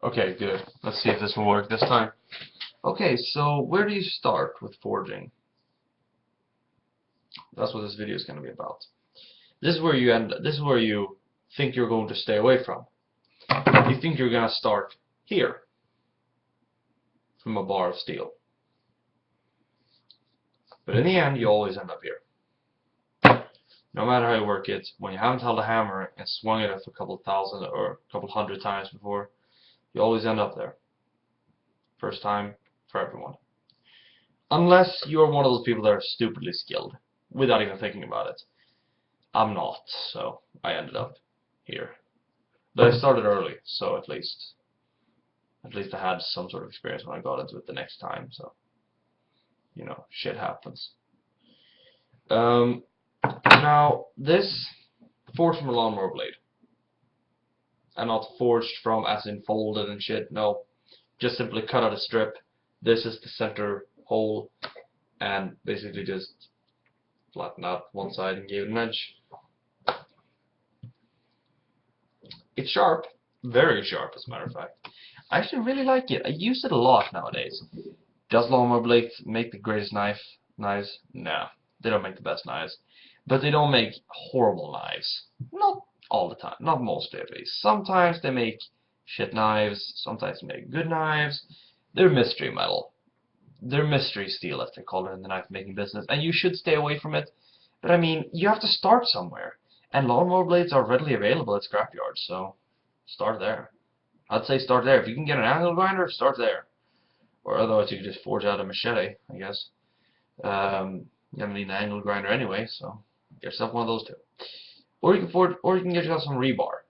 Okay, good. Let's see if this will work this time. Okay, so where do you start with forging? That's what this video is going to be about. This is where you end. This is where you think you're going to stay away from. You think you're going to start here from a bar of steel, but in the end, you always end up here. No matter how you work it, when you haven't held a hammer and swung it a couple thousand or a couple hundred times before, you always end up there. First time for everyone. Unless you're one of those people that are stupidly skilled, without even thinking about it. I'm not, so I ended up here. But I started early, so at least I had some sort of experience when I got into it the next time, so, shit happens. Now, this forged from a lawnmower blade. And not forged from as in folded and shit, no. Just simply cut out a strip. This is the center hole, and basically just flattened out one side and gave it an edge. It's sharp, very sharp as a matter of fact. I actually really like it. I use it a lot nowadays. Does lawnmower blades make the greatest knives? No, they don't make the best knives. But they don't make horrible knives. Not all the time, not mostly at least. Sometimes they make shit knives, sometimes they make good knives. They're mystery metal. They're mystery steel, as they call it in the knife making business, and you should stay away from it. But I mean, you have to start somewhere. And lawnmower blades are readily available at scrapyards, so start there. I'd say start there. If you can get an angle grinder, start there. Or otherwise you can just forge out a machete, I guess. You don't need an angle grinder anyway, so get yourself one of those two. Or you can get yourself some rebar.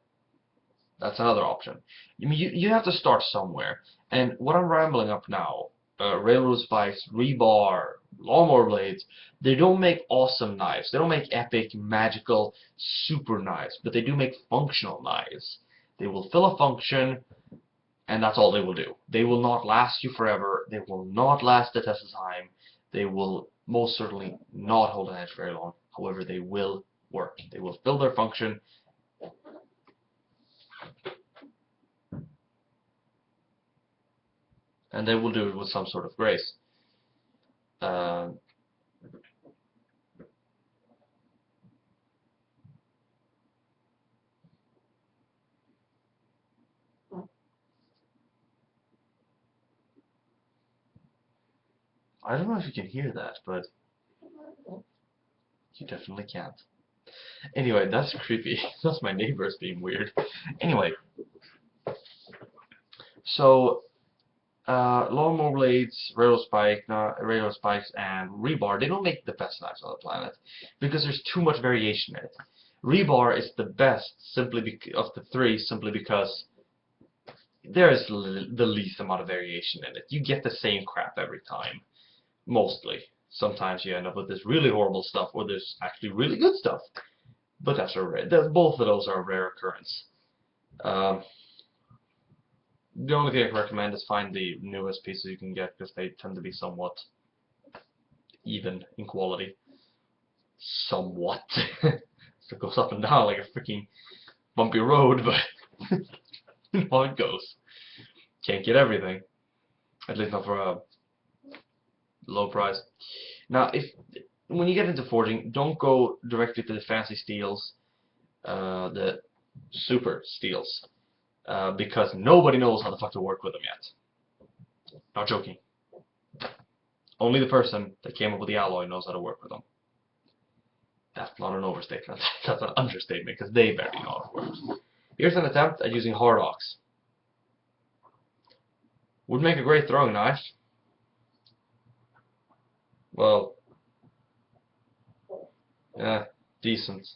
That's another option. I mean, you have to start somewhere. And what I'm rambling up now, railroad spikes, rebar, lawnmower blades, they don't make awesome knives. They don't make epic, magical, super knives, but they do make functional knives. They will fill a function, and that's all they will do. They will not last you forever. They will not last the test of time. They will most certainly not hold an edge very long. However, they will work. They will fill their function. And they will do it with some sort of grace. Uh, I don't know if you can hear that, but you definitely can't. Anyway, that's creepy. That's my neighbors being weird. Anyway, so lawnmower blades, railroad spikes, and rebar, they don't make the best knives on the planet because there's too much variation in it. Rebar is the best of the three simply because there is the least amount of variation in it. You get the same crap every time, mostly. Sometimes you end up with this really horrible stuff, or there's actually really good stuff. But that's both of those are a rare occurrence. Um, the only thing I can recommend is find the newest pieces you can get because they tend to be somewhat even in quality. Somewhat. So it goes up and down like a freaking bumpy road, but you know how it goes. Can't get everything. At least not for a low price. Now, when you get into forging, don't go directly to the fancy steels, the super steels, because nobody knows how the fuck to work with them yet. Not joking. Only the person that came up with the alloy knows how to work with them. That's not an overstatement. That's an understatement, because they barely know how it works. Here's an attempt at using hard ox. Would make a great throwing knife. Well, yeah, decent.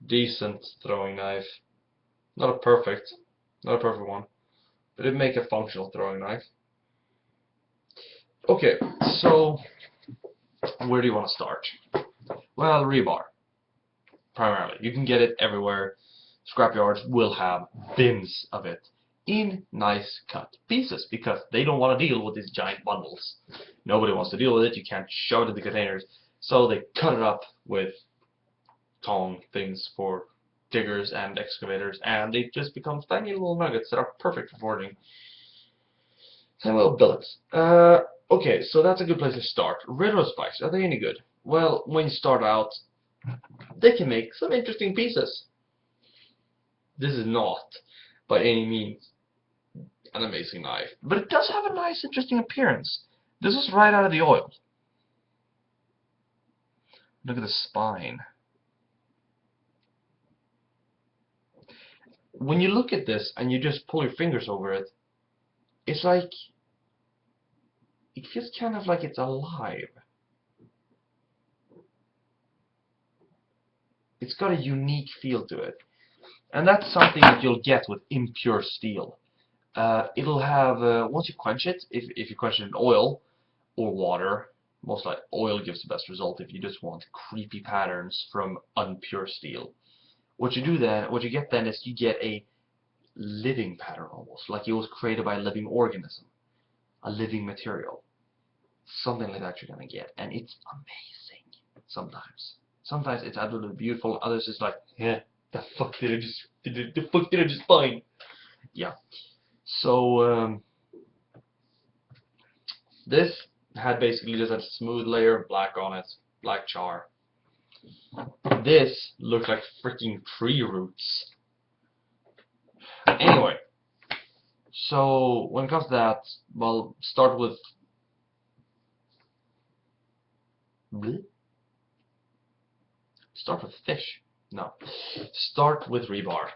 Decent throwing knife. Not a perfect one, but it'd make a functional throwing knife. Okay, so where do you want to start? Well, rebar, primarily. You can get it everywhere. Scrapyards will have bins of it in nice cut pieces because they don't want to deal with these giant bundles. Nobody wants to deal with it. You can't shove it in the containers, so they cut it up with tong things for diggers and excavators, and they just become tiny little nuggets that are perfect for forging. Tiny little billets. Okay, so that's a good place to start. Railroad spikes, are they any good? Well, when you start out, they can make some interesting pieces. This is not, by any means, an amazing knife, but it does have a nice, interesting appearance. This is right out of the oil. Look at the spine. When you look at this and you just pull your fingers over it, it's like, it feels kind of like it's alive. It's got a unique feel to it. And that's something that you'll get with impure steel. It'll have, once you quench it, if you quench it in oil or water, most likely oil gives the best result if you just want creepy patterns from unpure steel. What you get then is you get a living pattern almost, like it was created by a living organism, a living material. Something like that you're gonna get, and it's amazing sometimes. Sometimes it's absolutely beautiful, others it's like, yeah, the fuck did I just find? Yeah. So this had basically just a smooth layer of black on it, black char. This looked like freaking tree roots. Anyway, so when it comes to that, well, start with fish. No, start with rebar,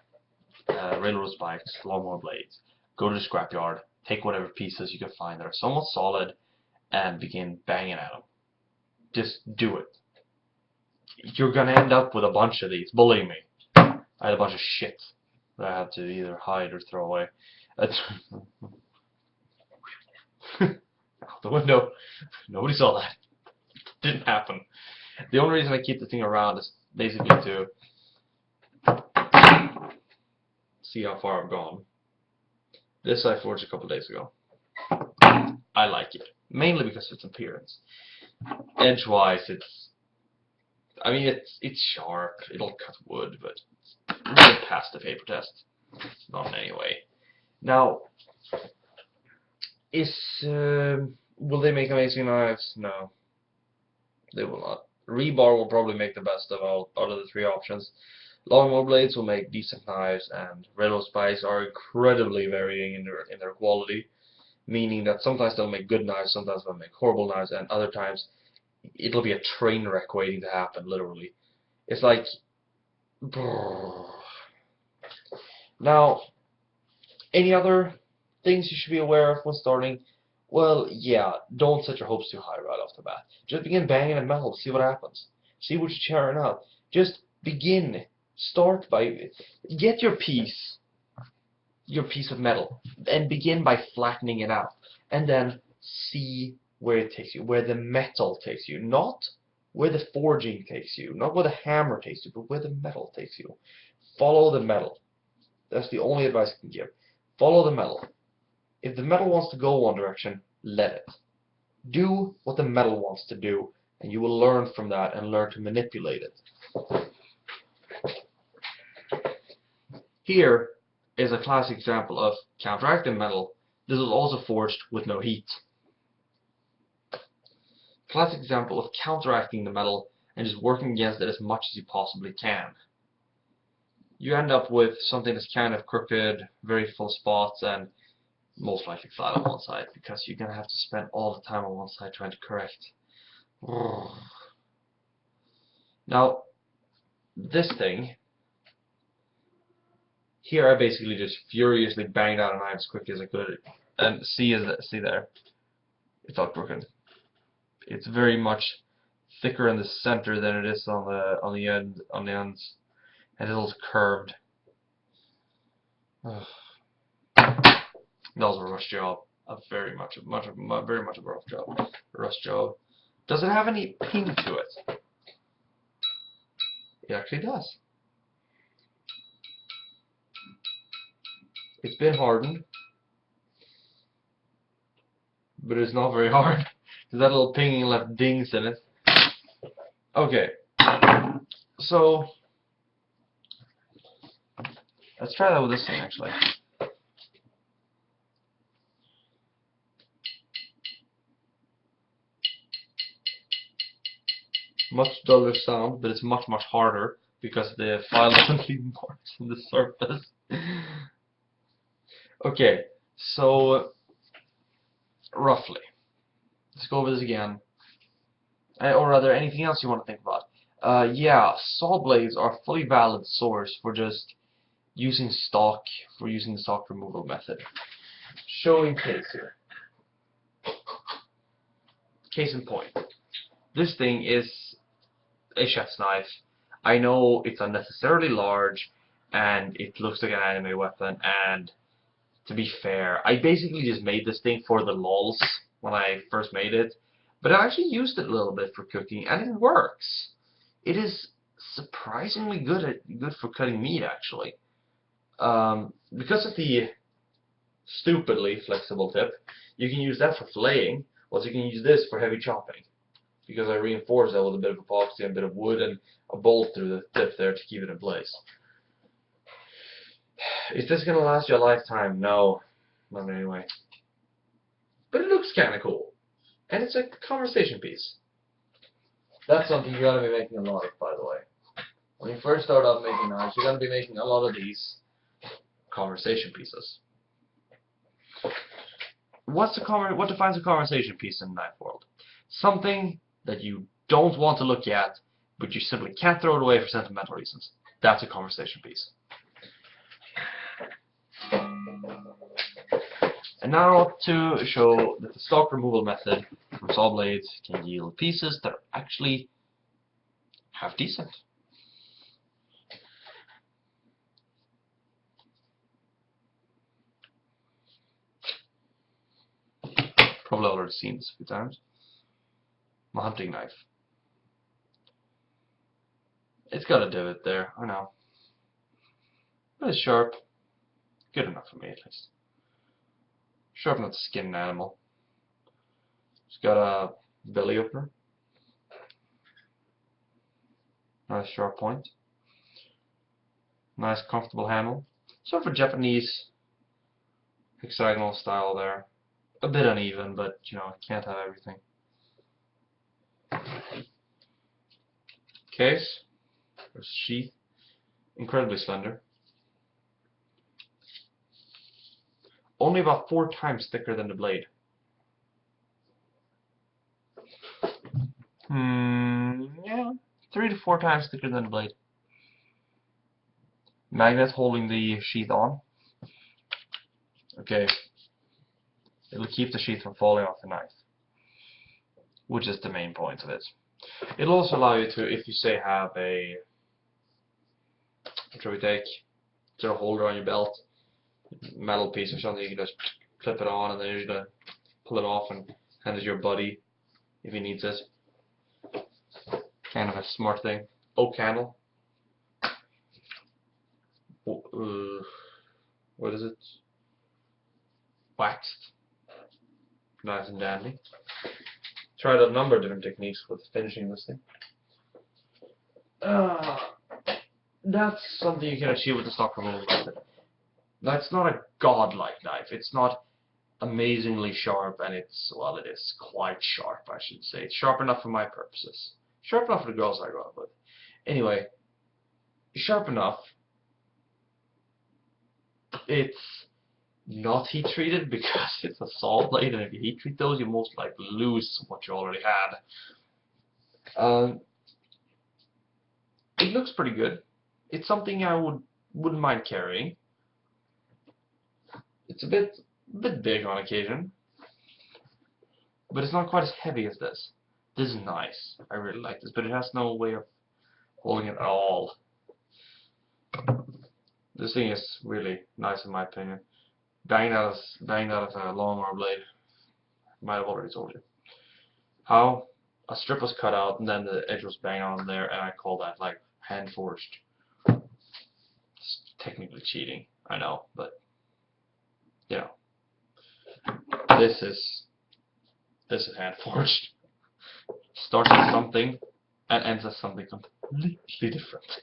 railroad spikes, lawnmower blades. Go to the scrapyard, take whatever pieces you can find that are somewhat solid, and begin banging at them. Just do it. You're gonna end up with a bunch of these. Believe me, I had a bunch of shit that I had to either hide or throw away. Out the window. Nobody saw that. Didn't happen. The only reason I keep the thing around is basically to see how far I've gone. This I forged a couple days ago. I like it. Mainly because of its appearance. Edge-wise, it's sharp. It'll cut wood, but it won't pass the paper test. Not in any way. Now, will they make amazing knives? No. They will not. Rebar will probably make the best of all out of the three options. Lawnmower blades will make decent knives, and railroad spikes are incredibly varying in their quality, meaning that sometimes they'll make good knives, sometimes they'll make horrible knives, and other times it'll be a train wreck waiting to happen, literally. It's like... Now, any other things you should be aware of when starting? Well, yeah, don't set your hopes too high right off the bat. Just begin banging at metal, see what happens. See what you're tearing out. Just begin. Start by... Get your piece of metal, and begin by flattening it out. And then see where it takes you, where the metal takes you. Not where the forging takes you, not where the hammer takes you, but where the metal takes you. Follow the metal. That's the only advice I can give. Follow the metal. If the metal wants to go one direction, let it. Do what the metal wants to do, and you will learn from that and learn to manipulate it. Here is a classic example of counteracting metal. This was also forged with no heat. Classic example of counteracting the metal and just working against it as much as you possibly can. You end up with something that's kind of crooked, very full spots, and most likely flat on one side, because you're going to have to spend all the time on one side trying to correct. Now, this thing, here I basically just furiously banged out a knife as quickly as I could, and see there, it's all crooked. It's very much thicker in the center than it is on the ends, and it's also curved. Ugh. That was a rush job. Very much a rough job. Rush job. Does it have any ping to it? It actually does. It's been hardened, but it's not very hard. There's that little ping left dings in it. Okay. So Let's try that with this thing, actually. Much duller sound, but it's much, much harder because the file doesn't leave marks on the surface. Okay, so roughly, let's go over this again. Or rather, anything else you want to think about? Yeah, saw blades are a fully valid source for just using the stock removal method. Showing case here. Case in point. This thing is a chef's knife. I know it's unnecessarily large and it looks like an anime weapon, and to be fair, I basically just made this thing for the lols when I first made it, but I actually used it a little bit for cooking and it works. It is surprisingly good for cutting meat, actually. Because of the stupidly flexible tip, you can use that for filleting, or you can use this for heavy chopping. Because I reinforced that with a bit of epoxy and a bit of wood and a bolt through the tip there to keep it in place. Is this going to last you a lifetime? No. Not anyway. But it looks kind of cool. And it's a conversation piece. That's something you got to be making a lot of, by the way. When you first start off making knives, you're going to be making a lot of these conversation pieces. What defines a conversation piece in the knife world? Something that you don't want to look at, but you simply can't throw it away for sentimental reasons. That's a conversation piece. And now I want to show that the stock removal method from saw blades can yield pieces that are actually half decent. Probably already seen this a few times. My hunting knife. It's got a divot there, I know. But it's sharp. Good enough for me, at least. Sharp enough to skin an animal. It's got a belly opener. Nice sharp point. Nice comfortable handle. Sort of a Japanese hexagonal style there. A bit uneven, but you know, can't have everything. Case. There's sheath. Incredibly slender. Only about 4 times thicker than the blade. Yeah, 3 to 4 times thicker than the blade. Magnet holding the sheath on. Okay. It'll keep the sheath from falling off the knife, which is the main point of it. It'll also allow you to, if you say have a, what should we take, sort of holder on your belt, metal piece or something, you can just clip it on and then you're going to pull it off and hand it to your buddy if he needs it. Kind of a smart thing. Oak handle. What is it? Waxed. Nice and dandy. Tried a number of different techniques with finishing this thing. That's something you can achieve with the stock removal method. That's not a godlike knife. It's not amazingly sharp, and it's, well, it is quite sharp, I should say. It's sharp enough for my purposes. Sharp enough for the girls I go out with. Anyway, sharp enough. It's not heat treated because it's a saw blade, and if you heat treat those, you most likely lose what you already had. It looks pretty good. It's something I wouldn't mind carrying. It's a bit big on occasion, but it's not quite as heavy as this. This is nice. I really like this, but it has no way of holding it at all. This thing is really nice in my opinion. Banged out of a lawnmower blade. Might have already told you. How? A strip was cut out and then the edge was banged on there, and I call that like hand forged. It's technically cheating, I know, but you know, this is hand forged. Starts with something and ends at something completely different.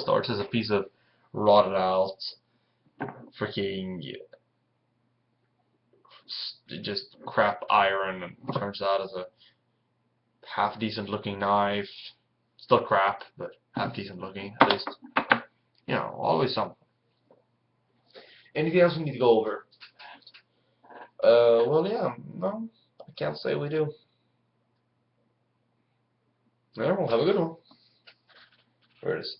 starts as a piece of rotted out, freaking just crap iron, and turns out as a half decent looking knife. Still crap, but half decent looking at least. You know, always something. Anything else we need to go over? Well, yeah, no, I can't say we do. Yeah, well, have a good one. Where it is.